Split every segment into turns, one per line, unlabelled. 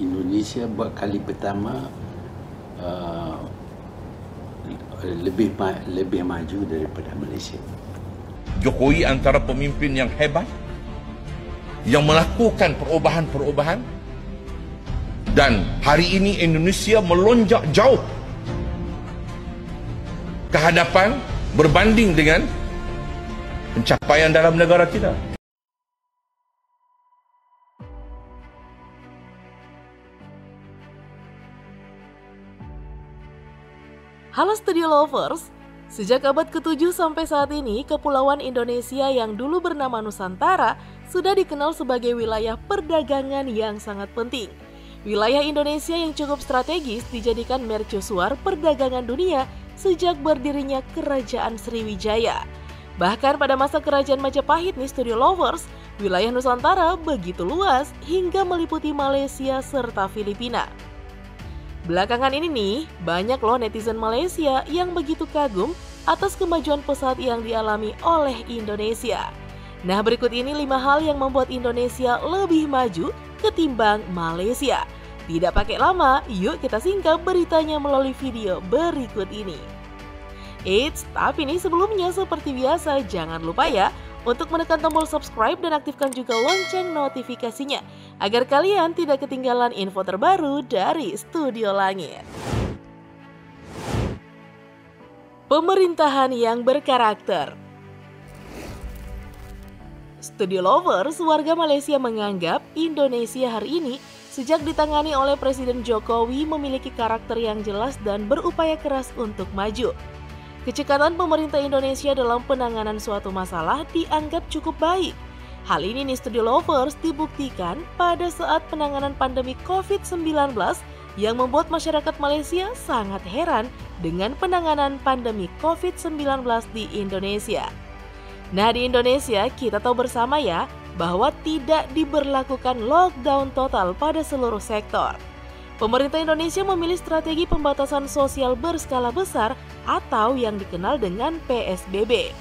Indonesia buat kali pertama lebih maju daripada Malaysia.
Jokowi antara pemimpin yang hebat, yang melakukan perubahan-perubahan, dan hari ini Indonesia melonjak jauh ke hadapan berbanding dengan pencapaian dalam negara kita.
Halo Studio Lovers, sejak abad ke-7 sampai saat ini, Kepulauan Indonesia yang dulu bernama Nusantara sudah dikenal sebagai wilayah perdagangan yang sangat penting. Wilayah Indonesia yang cukup strategis dijadikan mercusuar perdagangan dunia sejak berdirinya Kerajaan Sriwijaya. Bahkan pada masa Kerajaan Majapahit nih Studio Lovers, wilayah Nusantara begitu luas hingga meliputi Malaysia serta Filipina. Belakangan ini nih, banyak loh netizen Malaysia yang begitu kagum atas kemajuan pesat yang dialami oleh Indonesia. Nah, berikut ini 5 hal yang membuat Indonesia lebih maju ketimbang Malaysia. Tidak pakai lama, yuk kita singkap beritanya melalui video berikut ini. Eits, tapi nih sebelumnya seperti biasa jangan lupa ya untuk menekan tombol subscribe dan aktifkan juga lonceng notifikasinya agar kalian tidak ketinggalan info terbaru dari Studio Langit. Pemerintahan yang berkarakter. Studio Lovers, warga Malaysia menganggap Indonesia hari ini sejak ditangani oleh Presiden Jokowi memiliki karakter yang jelas dan berupaya keras untuk maju. Kecekatan pemerintah Indonesia dalam penanganan suatu masalah dianggap cukup baik. Hal ini nih Studio Lovers dibuktikan pada saat penanganan pandemi COVID-19 yang membuat masyarakat Malaysia sangat heran dengan penanganan pandemi COVID-19 di Indonesia. Nah, di Indonesia kita tahu bersama ya bahwa tidak diberlakukan lockdown total pada seluruh sektor. Pemerintah Indonesia memilih strategi pembatasan sosial berskala besar atau yang dikenal dengan PSBB.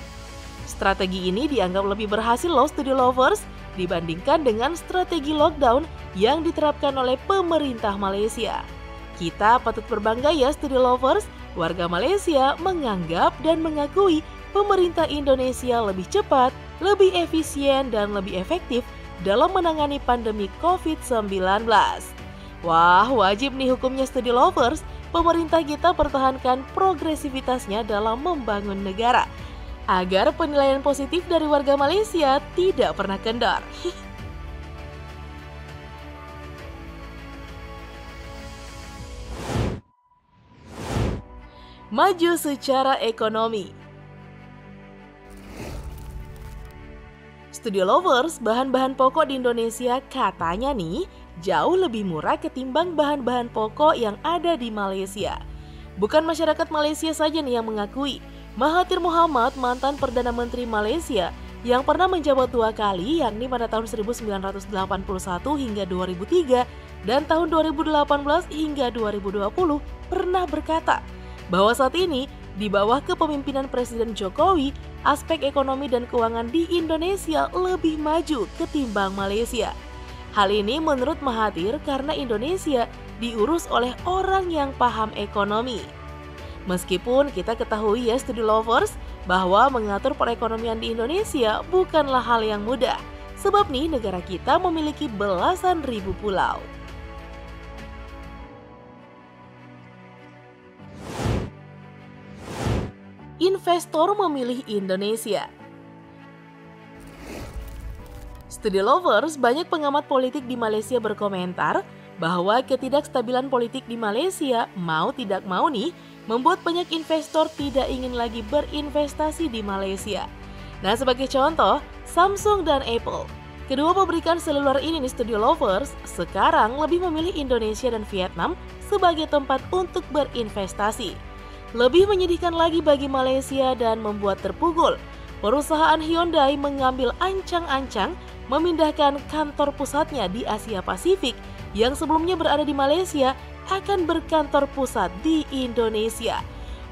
Strategi ini dianggap lebih berhasil loh Studio Lovers dibandingkan dengan strategi lockdown yang diterapkan oleh pemerintah Malaysia. Kita patut berbangga ya Studio Lovers, warga Malaysia menganggap dan mengakui pemerintah Indonesia lebih cepat, lebih efisien dan lebih efektif dalam menangani pandemi COVID-19. Wah, wajib nih hukumnya Studio Lovers, pemerintah kita pertahankan progresivitasnya dalam membangun negara agar penilaian positif dari warga Malaysia tidak pernah kendor. Maju secara ekonomi. Studio Lovers, bahan-bahan pokok di Indonesia katanya nih jauh lebih murah ketimbang bahan-bahan pokok yang ada di Malaysia. Bukan masyarakat Malaysia saja nih yang mengakui. Mahathir Mohamad, mantan Perdana Menteri Malaysia yang pernah menjabat 2 kali yakni pada tahun 1981 hingga 2003 dan tahun 2018 hingga 2020 pernah berkata bahwa saat ini di bawah kepemimpinan Presiden Jokowi, aspek ekonomi dan keuangan di Indonesia lebih maju ketimbang Malaysia. Hal ini menurut Mahathir karena Indonesia diurus oleh orang yang paham ekonomi. Meskipun kita ketahui ya Studio Lovers bahwa mengatur perekonomian di Indonesia bukanlah hal yang mudah. Sebab nih negara kita memiliki belasan ribu pulau. Investor memilih Indonesia. Studio Lovers, banyak pengamat politik di Malaysia berkomentar bahwa ketidakstabilan politik di Malaysia mau tidak mau nih membuat banyak investor tidak ingin lagi berinvestasi di Malaysia. Nah, sebagai contoh, Samsung dan Apple, kedua pabrikan seluler ini nih Studio Lovers, sekarang lebih memilih Indonesia dan Vietnam sebagai tempat untuk berinvestasi. Lebih menyedihkan lagi bagi Malaysia dan membuat terpukul, perusahaan Hyundai mengambil ancang-ancang memindahkan kantor pusatnya di Asia Pasifik yang sebelumnya berada di Malaysia akan berkantor pusat di Indonesia.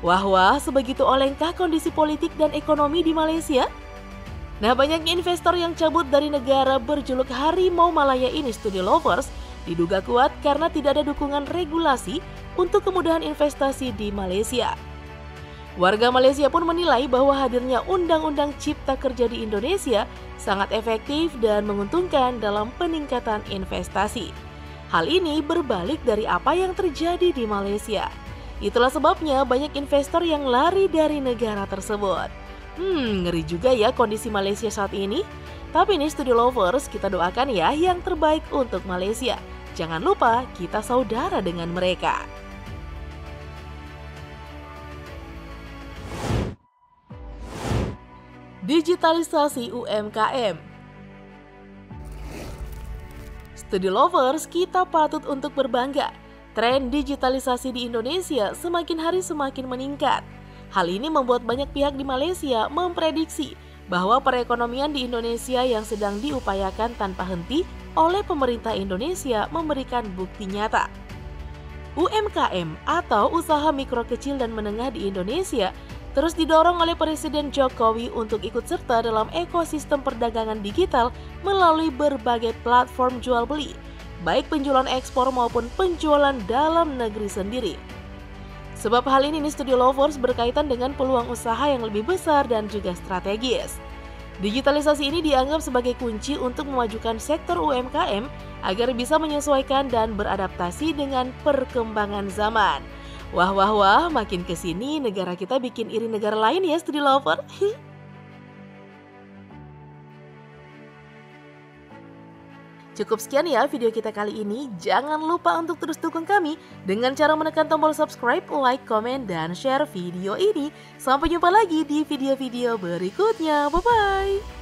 Wah, sebegitu olengkah kondisi politik dan ekonomi di Malaysia? Nah, banyaknya investor yang cabut dari negara berjuluk Harimau Malaya ini Studio Lovers Diduga kuat karena tidak ada dukungan regulasi untuk kemudahan investasi di Malaysia. Warga Malaysia pun menilai bahwa hadirnya Undang-Undang Cipta Kerja di Indonesia sangat efektif dan menguntungkan dalam peningkatan investasi. Hal ini berbalik dari apa yang terjadi di Malaysia. Itulah sebabnya banyak investor yang lari dari negara tersebut. Ngeri juga ya kondisi Malaysia saat ini. Tapi nih Studio Lovers, kita doakan ya yang terbaik untuk Malaysia. Jangan lupa kita saudara dengan mereka. Digitalisasi UMKM. Studio Lovers, kita patut untuk berbangga. Tren digitalisasi di Indonesia semakin hari semakin meningkat. Hal ini membuat banyak pihak di Malaysia memprediksi bahwa perekonomian di Indonesia yang sedang diupayakan tanpa henti oleh pemerintah Indonesia memberikan bukti nyata. UMKM atau usaha mikro kecil dan menengah di Indonesia terus didorong oleh Presiden Jokowi untuk ikut serta dalam ekosistem perdagangan digital melalui berbagai platform jual beli, baik penjualan ekspor maupun penjualan dalam negeri sendiri. Sebab hal ini Studio Lovers berkaitan dengan peluang usaha yang lebih besar dan juga strategis. Digitalisasi ini dianggap sebagai kunci untuk memajukan sektor UMKM agar bisa menyesuaikan dan beradaptasi dengan perkembangan zaman. Wah, makin kesini negara kita bikin iri negara lain ya Studio Lover. Cukup sekian ya video kita kali ini. Jangan lupa untuk terus dukung kami dengan cara menekan tombol subscribe, like, komen, dan share video ini. Sampai jumpa lagi di video-video berikutnya. Bye-bye.